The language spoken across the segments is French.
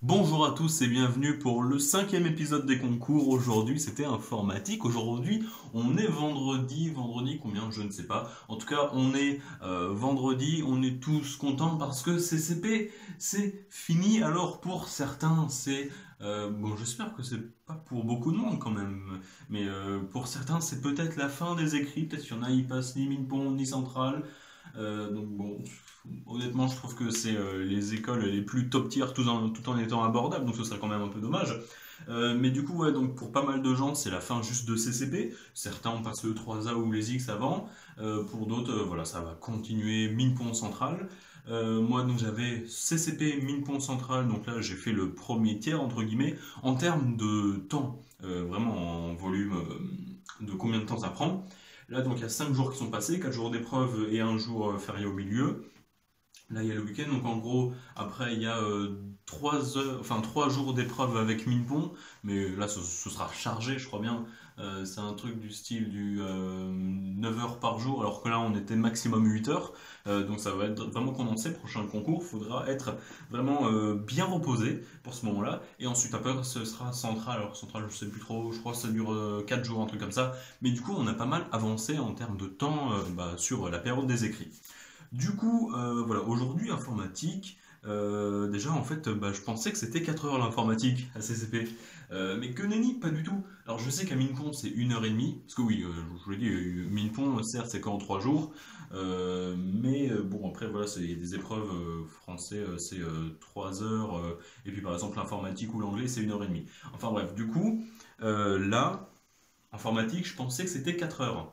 Bonjour à tous et bienvenue pour le 5e épisode des concours. Aujourd'hui c'était informatique. Aujourd'hui on est vendredi combien je ne sais pas. En tout cas on est vendredi, on est tous contents parce que CCP c'est fini. Alors pour certains c'est... bon j'espère que c'est pas pour beaucoup de monde quand même. Mais pour certains c'est peut-être la fin des écrits. Peut-être qu'il y en a ils passent ni Minpon ni Centrale. Donc bon, honnêtement, je trouve que c'est les écoles les plus top tier tout en étant abordables, donc ce serait quand même un peu dommage. Mais du coup, ouais, donc pour pas mal de gens, c'est la fin juste de CCP. Certains ont passé le 3A ou les X avant. Pour d'autres, voilà, ça va continuer Minpon Central. Moi, donc j'avais CCP Minpon Central, donc là j'ai fait le premier tiers entre guillemets en termes de temps, vraiment en volume de combien de temps ça prend. Là, donc il y a 5 jours qui sont passés, 4 jours d'épreuve et un jour férié au milieu. Là, il y a le week-end, donc en gros, après, il y a 3 heures, enfin, 3 jours d'épreuve avec Minpon, mais là, ce sera chargé, je crois bien. C'est un truc du style du 9 heures par jour, alors que là, on était maximum 8 heures. Donc ça va être vraiment condensé. Prochain concours, il faudra être vraiment bien reposé pour ce moment-là. Et ensuite, après, ce sera central. Alors, central, je sais plus trop, je crois que ça dure 4 jours, un truc comme ça. Mais du coup, on a pas mal avancé en termes de temps sur la période des écrits. Du coup, voilà, aujourd'hui, informatique. Déjà, en fait, je pensais que c'était 4 heures l'informatique à CCP. Mais que nenni, pas du tout. Alors, je sais qu'à Minpon, c'est 1 heure et demie. Parce que oui, je vous l'ai dit, Minpon, certes, c'est qu'en 3 jours. Mais bon, après, voilà, c'est des épreuves français, c'est 3 heures. Et puis, par exemple, l'informatique ou l'anglais, c'est 1 heure et demie. Enfin, bref, du coup, là, informatique, je pensais que c'était 4 heures.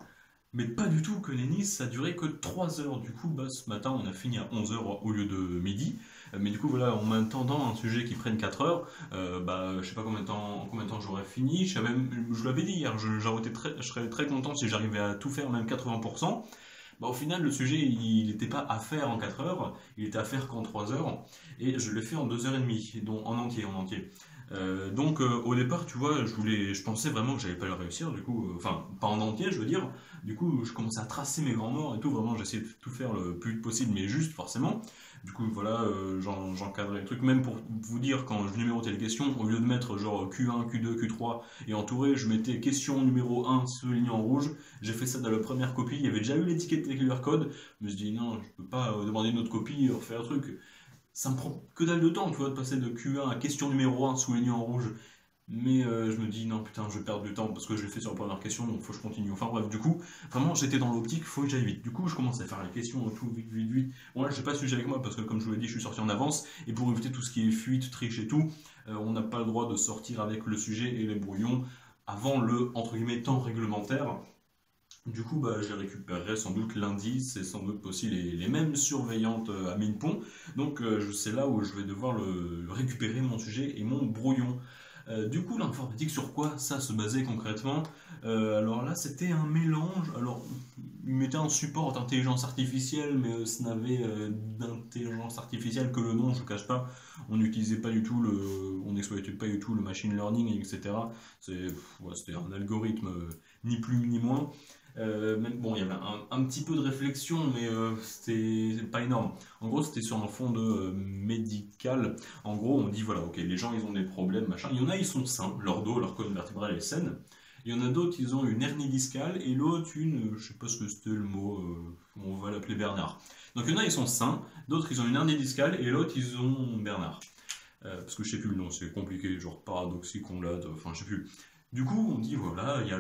Mais pas du tout, que Nennis, ça durait que 3 heures. Du coup, ce matin, on a fini à 11 heures au lieu de midi. Mais du coup, voilà, en m'attendant un sujet qui prenne 4 heures, je sais pas combien de temps j'aurais fini. Je l'avais dit hier, je serais très content si j'arrivais à tout faire, même 80%. Au final, le sujet, il n'était pas à faire en 4 heures, il était à faire qu'en 3 heures. Et je l'ai fait en 2 heures et demie, donc en entier. Donc au départ, tu vois, je pensais vraiment que j'allais pas le réussir, du coup, enfin pas en entier, je veux dire. Du coup, je commençais à tracer mes grands morts et tout. Vraiment, j'essayais de tout faire le plus vite possible, mais juste forcément. Du coup, voilà, j'encadrais le truc. Même pour vous dire, quand je numérotais les questions, au lieu de mettre genre Q1, Q2, Q3 et entouré, je mettais question numéro 1 souligné en rouge. J'ai fait ça dans la première copie. Il y avait déjà eu l'étiquette avec le QR code. Je me suis dit non, je peux pas demander une autre copie et refaire le truc. Ça me prend que dalle de temps, tu vois, de passer de Q1 à question numéro 1 souligné en rouge. Mais je me dis, non, putain, je perds du temps parce que je l'ai fait sur la première question, donc faut que je continue. Enfin bref, du coup, vraiment, j'étais dans l'optique, faut que j'aille vite. Du coup, je commence à faire les questions, tout vite, vite, vite. Bon, là, j'ai pas de sujet avec moi parce que, comme je vous l'ai dit, je suis sorti en avance. Et pour éviter tout ce qui est fuite, triche et tout, on n'a pas le droit de sortir avec le sujet et les brouillons avant le, entre guillemets, temps réglementaire. Du coup, je les récupérerai sans doute lundi, c'est sans doute aussi les mêmes surveillantes à Minpon. Donc, c'est là où je vais devoir récupérer mon sujet et mon brouillon. Du coup, l'informatique, sur quoi ça se basait concrètement? Alors là, c'était un mélange. Alors, ils mettaient un support d'intelligence artificielle, mais ça n'avait d'intelligence artificielle que le nom, je ne cache pas. On n'utilisait pas du tout on n'exploitait pas du tout le machine learning, etc. Ouais, c'était un algorithme, ni plus ni moins. Même, bon, il y avait un petit peu de réflexion, mais c'était pas énorme. En gros, c'était sur un fond de médical. En gros, on dit voilà, ok, les gens ils ont des problèmes, machin. Il y en a, ils sont sains, leur dos, leur colonne vertébrale est saine. Il y en a d'autres, ils ont une hernie discale et l'autre une, je sais pas ce que c'était le mot, on va l'appeler Bernard. Donc il y en a, ils sont sains, d'autres, ils ont une hernie discale et l'autre, ils ont Bernard. Parce que je sais plus le nom, c'est compliqué, genre paradoxicondylate, enfin je sais plus. Du coup, on dit voilà, il y a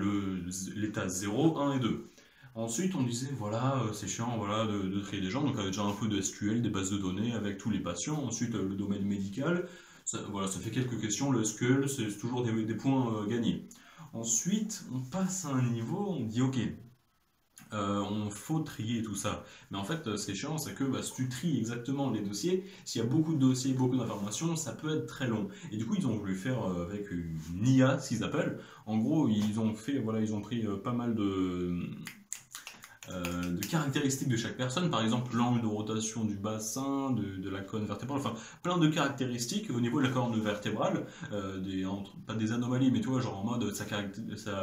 l'état 0, 1 et 2. Ensuite, on disait voilà, c'est chiant voilà, de trier des gens, donc avec déjà un peu de SQL, des bases de données avec tous les patients. Ensuite, le domaine médical, voilà, ça fait quelques questions. Le SQL, c'est toujours des points gagnés. Ensuite, on passe à un niveau, on dit ok, on faut trier tout ça. Mais en fait, ce qui est chiant, c'est que si tu tries exactement les dossiers, s'il y a beaucoup de dossiers, beaucoup d'informations, ça peut être très long. Et du coup, ils ont voulu faire avec une IA, ce qu'ils appellent. En gros, ils ont fait, voilà, ils ont pris pas mal de caractéristiques de chaque personne, par exemple l'angle de rotation du bassin, de la colonne vertébrale, enfin plein de caractéristiques au niveau de la colonne vertébrale, pas des anomalies, mais tu vois, genre en mode sa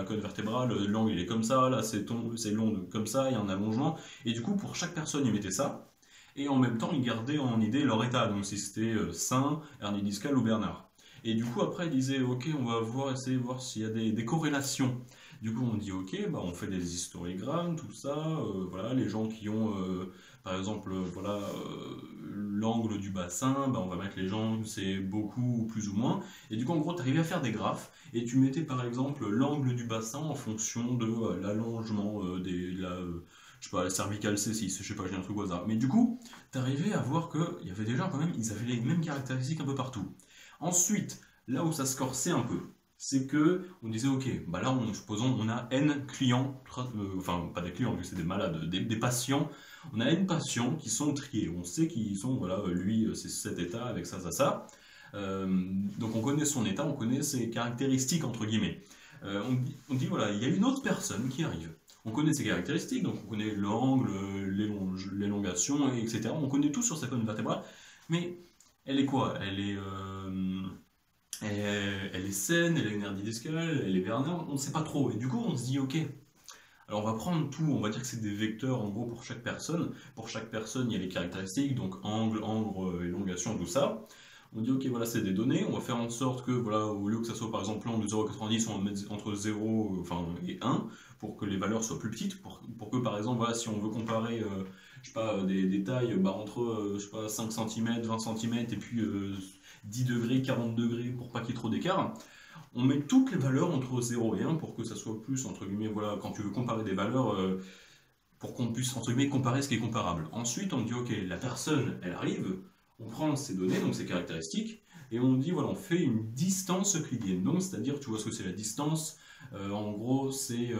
colonne vertébrale, l'angle il est comme ça, là c'est long comme ça, il y a un allongement, et du coup pour chaque personne ils mettaient ça, et en même temps ils gardaient en idée leur état, donc si c'était sain, hernie discale ou Bernard. Et du coup après ils disaient ok, on va essayer de voir s'il y a des corrélations. Du coup on dit ok, bah, on fait des histogrammes, tout ça, voilà, les gens qui ont par exemple voilà l'angle du bassin, bah, on va mettre les gens c'est beaucoup ou plus ou moins, et du coup en gros tu arrivais à faire des graphes, et tu mettais par exemple l'angle du bassin en fonction de l'allongement je sais pas, la cervicale C6, je sais pas, j'ai un truc au hasard. Mais du coup, t'arrivais à voir qu'il y avait déjà quand même, ils avaient les mêmes caractéristiques un peu partout. Ensuite, là où ça se corsait un peu, c'est que on disait ok, bah là, supposons, on a N clients, enfin pas des clients, vu que c'est des malades, des patients. On a N patients qui sont triés. On sait qu'ils sont, voilà, lui, c'est cet état avec ça, ça, ça. Euh, donc on connaît son état, on connaît ses caractéristiques entre guillemets. On dit voilà, il y a une autre personne qui arrive. On connaît ses caractéristiques, donc on connaît l'angle, l'élongation, etc. On connaît tout sur sa colonne vertébrale, mais elle est quoi? Elle est saine, elle a une hernie discale, elle est Bernard, on ne sait pas trop. Et du coup, on se dit ok. Alors on va prendre tout, on va dire que c'est des vecteurs en gros pour chaque personne. Pour chaque personne, il y a les caractéristiques, donc angle, élongation, tout ça. On dit ok, voilà, c'est des données, on va faire en sorte que, voilà, au lieu que ça soit par exemple l'angle de 0,90, on va mettre entre 0 et 1, pour que les valeurs soient plus petites, pour que par exemple, voilà, si on veut comparer, je sais pas, des tailles bah, entre, je sais pas, 5 cm, 20 cm, et puis 10 degrés, 40 degrés, pour pas qu'il y ait trop d'écart, on met toutes les valeurs entre 0 et 1 pour que ça soit plus, entre guillemets, voilà, quand tu veux comparer des valeurs, pour qu'on puisse, entre guillemets, comparer ce qui est comparable. Ensuite, on dit, ok, la personne, elle arrive, on prend ces données, donc ces caractéristiques, et on dit, voilà, on fait une distance euclidienne. Donc, c'est-à-dire, tu vois ce que c'est la distance, en gros, c'est,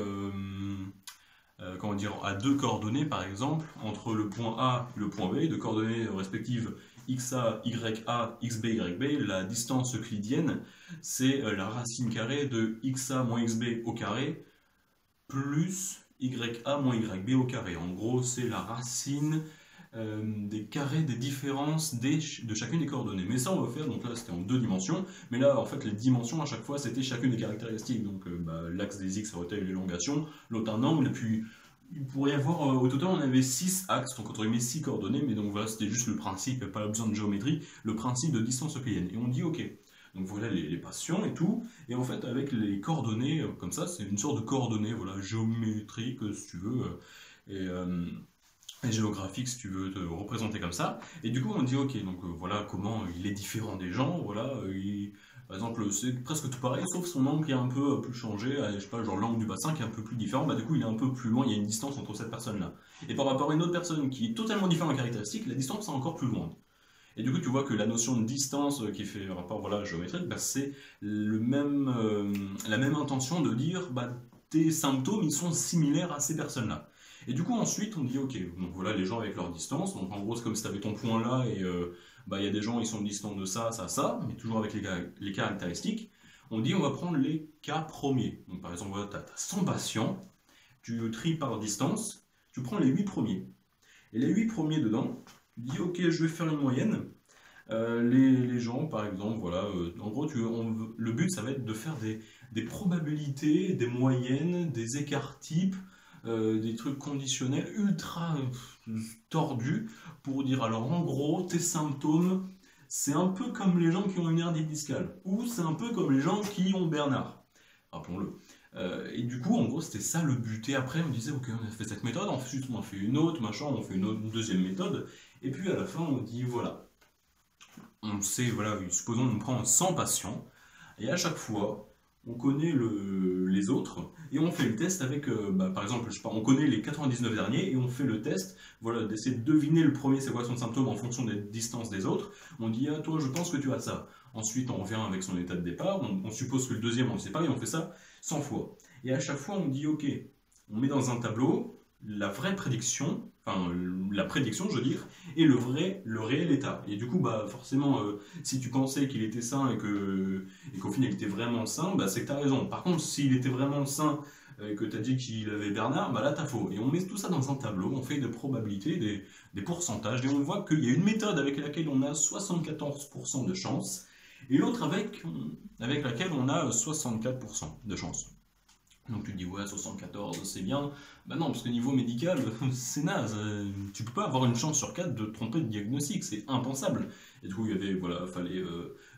comment dire, à deux coordonnées, par exemple, entre le point A et le point B, de coordonnées respectives xa, ya, xb, yb, la distance euclidienne, c'est la racine carrée de xa moins xb au carré plus ya moins yb au carré. En gros, c'est la racine des carrés des différences de chacune des coordonnées. Mais ça, on va faire, donc là, c'était en deux dimensions, mais là, en fait, les dimensions, à chaque fois, c'était chacune des caractéristiques. Donc, l'axe des x, ça aurait été l'élongation, l'autre un angle, et puis il pourrait y avoir, au total, on avait 6 axes, donc entre guillemets 6 coordonnées, mais donc voilà, c'était juste le principe, pas besoin de géométrie, le principe de distance euclidienne. Et on dit ok, donc voilà les patients et tout, et en fait, avec les coordonnées, comme ça, c'est une sorte de coordonnées, voilà, géométriques, si tu veux, et géographique, si tu veux te représenter comme ça. Et du coup, on dit ok, donc voilà comment il est différent des gens, voilà, par exemple, c'est presque tout pareil, sauf son angle qui est un peu plus changé, je sais pas, genre l'angle du bassin qui est un peu plus différent, bah du coup il est un peu plus loin, il y a une distance entre cette personne-là. Et par rapport à une autre personne qui est totalement différente en caractéristiques, la distance est encore plus loin. Et du coup, tu vois que la notion de distance qui fait rapport voilà, géométrique, bah, c'est la même intention de dire bah, tes symptômes ils sont similaires à ces personnes-là. Et du coup, ensuite, on dit ok, donc voilà les gens avec leur distance. Donc en gros, c'est comme si tu avais ton point là et bah, y a des gens ils sont distants de ça, ça, ça, mais toujours avec les caractéristiques. On dit on va prendre les cas premiers. Donc par exemple, voilà, tu as 100 patients, tu tries par distance, tu prends les 8 premiers. Et les 8 premiers dedans, tu dis ok, je vais faire une moyenne. Les gens, par exemple, voilà, en gros, le but, ça va être de faire des probabilités, des moyennes, des écarts types, des trucs conditionnels ultra tordus pour dire, alors en gros, tes symptômes, c'est un peu comme les gens qui ont une hernie discale, ou c'est un peu comme les gens qui ont Bernard, rappelons-le. Et du coup, en gros, c'était ça le but. Et après, on disait, ok, on a fait cette méthode, ensuite on a fait une autre, machin, on fait une deuxième méthode, et puis à la fin, on dit, voilà, on sait, voilà, supposons on prend 100 patients, et à chaque fois, on connaît les autres, et on fait le test avec, par exemple, je sais pas, on connaît les 99 derniers, et on fait le test, voilà, d'essayer de deviner le premier c'est quoi son symptôme en fonction des distances des autres. On dit, ah toi, je pense que tu as ça. Ensuite, on revient avec son état de départ, on suppose que le deuxième, on ne sait pas, et on fait ça 100 fois. Et à chaque fois, on dit, ok, on met dans un tableau la vraie prédiction, enfin la prédiction je veux dire, et le réel état. Et du coup, bah forcément, si tu pensais qu'il était sain et qu'au final il était vraiment sain, bah c'est que tu as raison. Par contre, s'il était vraiment sain et que tu as dit qu'il avait Bernard, bah là t'as faux. Et on met tout ça dans un tableau, on fait des probabilités, des pourcentages, et on voit qu'il y a une méthode avec laquelle on a 74% de chance, et l'autre avec laquelle on a 64% de chance. Donc tu te dis ouais 74 c'est bien, bah non parce que niveau médical c'est naze, tu peux pas avoir une chance sur 4 de te tromper de diagnostic, c'est impensable. Et du coup il y avait voilà, fallait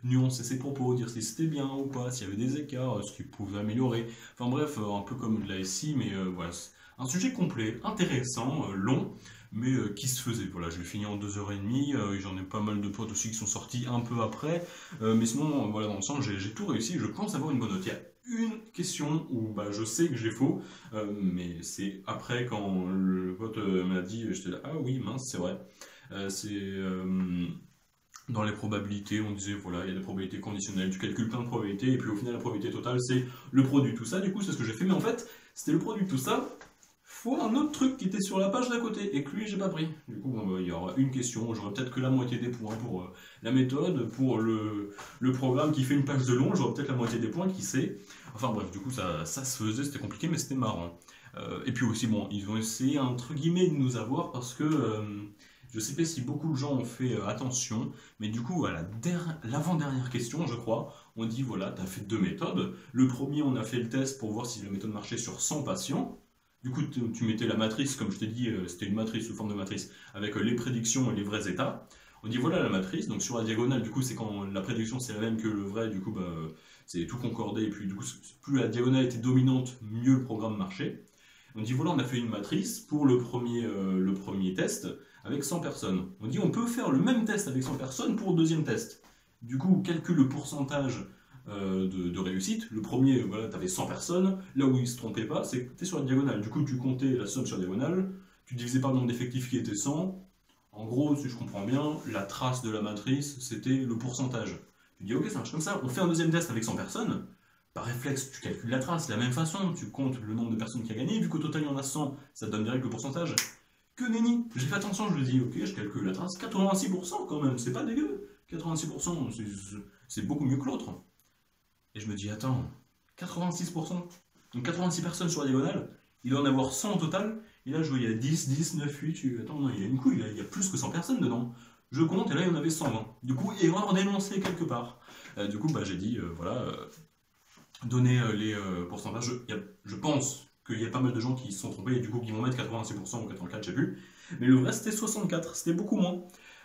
nuancer ses propos, dire si c'était bien ou pas, s'il y avait des écarts, ce qu'il pouvait améliorer. Enfin bref, un peu comme de la SI, mais voilà, c'est un sujet complet, intéressant, long, mais qui se faisait. Voilà, je l'ai fini en 2h30, et j'en ai pas mal de potes aussi qui sont sortis un peu après, mais sinon voilà dans le sens j'ai tout réussi, je pense avoir une bonne note. Il y a une question où bah, je sais que j'ai faux, mais c'est après quand le pote m'a dit, j'étais là, ah oui, mince, c'est vrai. C'est dans les probabilités, on disait voilà, il y a des probabilités conditionnelles, tu calcules plein de probabilités, et puis au final, la probabilité totale, c'est le produit de tout ça. Du coup, c'est ce que j'ai fait, mais en fait, c'était le produit de tout ça, fois un autre truc qui était sur la page d'à côté, et que lui, j'ai pas pris. Du coup, bon, bah, il y aura une question, j'aurai peut-être que la moitié des points pour la méthode, pour le programme qui fait une page de long, j'aurai peut-être la moitié des points, qui sait. Enfin bref, du coup, ça se faisait, c'était compliqué, mais c'était marrant. Et puis aussi, bon, ils ont essayé, entre guillemets, de nous avoir, parce que je sais pas si beaucoup de gens ont fait attention, mais du coup, à l'avant-dernière question, je crois, on dit voilà, tu as fait deux méthodes. Le premier, on a fait le test pour voir si la méthode marchait sur 100 patients. Du coup, tu mettais la matrice, comme je t'ai dit, c'était une matrice sous forme de matrice, avec les prédictions et les vrais états. On dit voilà la matrice, donc sur la diagonale, du coup, c'est quand la prédiction c'est la même que le vrai, du coup, bah, c'est tout concordé, et puis du coup, plus la diagonale était dominante, mieux le programme marchait. On dit voilà, on a fait une matrice pour le premier test avec 100 personnes. On dit on peut faire le même test avec 100 personnes pour le deuxième test. Du coup, calcule le pourcentage de réussite. Le premier, voilà, tu avais 100 personnes. Là où il ne se trompait pas, c'est que tu es sur la diagonale. Du coup, tu comptais la somme sur la diagonale. Tu divisais par le nombre d'effectifs qui était 100. En gros, si je comprends bien, la trace de la matrice, c'était le pourcentage. Tu dis ok, ça marche comme ça. On fait un deuxième test avec 100 personnes. Par réflexe, tu calcules la trace, de la même façon, tu comptes le nombre de personnes qui a gagné, vu qu'au total il y en a 100, ça te donne direct le pourcentage. Que nenni. J'ai fait attention, je me dis, ok, je calcule la trace, 86% quand même, c'est pas dégueu. 86%, c'est beaucoup mieux que l'autre. Et je me dis, attends, 86%, donc 86 personnes sur la diagonale, il doit en avoir 100 au total, et là je vois, il y a 10, 10, 9, 8, attends, non, il y a une couille, il y a plus que 100 personnes dedans. Je compte, et là il y en avait 120. Du coup, erreur dénoncée quelque part. Du coup, bah, j'ai dit, voilà, donner les pourcentages. Je pense qu'il y a pas mal de gens qui se sont trompés et du coup qui vont mettre 86% ou 84, je sais plus. Mais le vrai c'était 64, c'était beaucoup moins.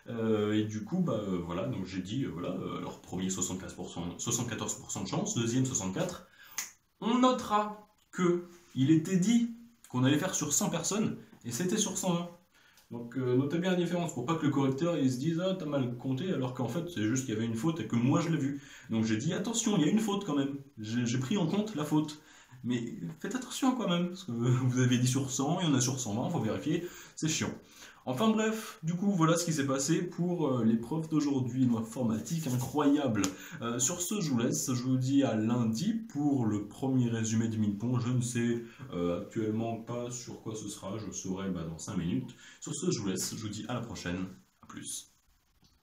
Et du coup, bah voilà, donc j'ai dit, voilà, alors premier 74% de chance, deuxième 64. On notera que il était dit qu'on allait faire sur 100 personnes et c'était sur 120. Donc notez bien la différence pour pas que le correcteur il se dise ah t'as mal compté alors qu'en fait c'est juste qu'il y avait une faute et que moi je l'ai vu. Donc j'ai dit attention il y a une faute quand même. J'ai pris en compte la faute. Mais faites attention quand même parce que vous avez dit sur 100, il y en a sur 120, faut vérifier, c'est chiant. Enfin bref, du coup voilà ce qui s'est passé pour l'épreuve d'aujourd'hui, une informatique incroyable. Sur ce je vous laisse, je vous dis à lundi pour le premier résumé du mille-pont. Je ne sais actuellement pas sur quoi ce sera, je saurai bah, dans 5 minutes. Sur ce je vous laisse, je vous dis à la prochaine, à plus.